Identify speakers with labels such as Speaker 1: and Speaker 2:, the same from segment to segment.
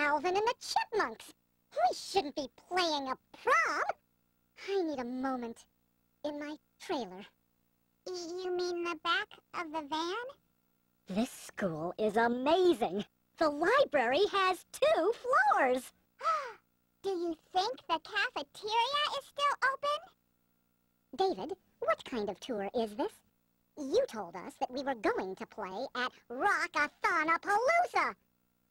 Speaker 1: Alvin and the Chipmunks. We shouldn't be playing a prom. I need a moment in my trailer.
Speaker 2: You mean the back of the van?
Speaker 1: This school is amazing. The library has 2 floors.
Speaker 2: Do you think the cafeteria is still open?
Speaker 1: David, what kind of tour is this? You told us that we were going to play at Rock-a-Thon-a-Palooza.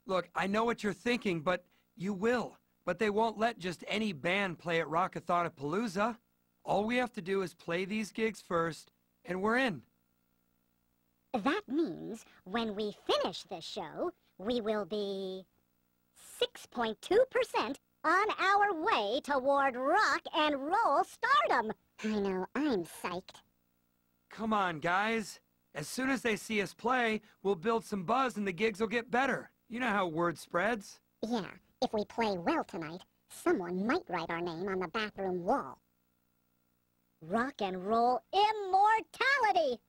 Speaker 3: Look, I know what you're thinking, but you will. But they won't let just any band play at Rock-a-Thon-a-Palooza. All we have to do is play these gigs first, and we're in.
Speaker 1: That means when we finish this show, we will be 6.2% on our way toward rock and roll stardom. I know, I'm psyched.
Speaker 3: Come on, guys. As soon as they see us play, we'll build some buzz and the gigs will get better. You know how word spreads.
Speaker 1: Yeah, if we play well tonight, someone might write our name on the bathroom wall. Rock and roll immortality!